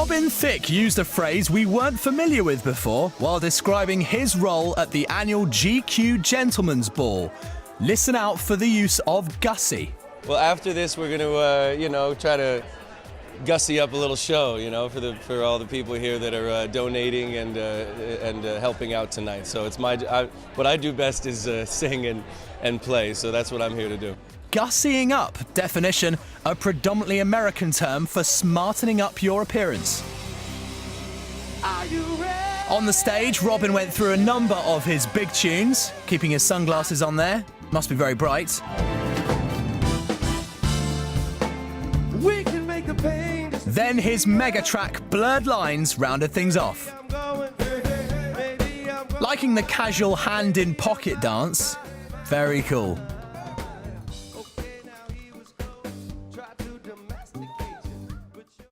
Robin Thicke used a phrase we weren't familiar with before while describing his role at the annual GQ Gentleman's Ball. Listen out for the use of Gussie. Well, after this, we're going to, try to gussy up a little show, for all the people here that are donating and helping out tonight. So it's what I do best is sing and play. So that's what I'm here to do. Gussying up, definition, a predominantly American term for smartening up your appearance. On the stage, Robin went through a number of his big tunes, keeping his sunglasses on there. Must be very bright. We can make the pain. Then his mega track, Blurred Lines, rounded things off. Liking the casual hand-in-pocket dance? Very cool.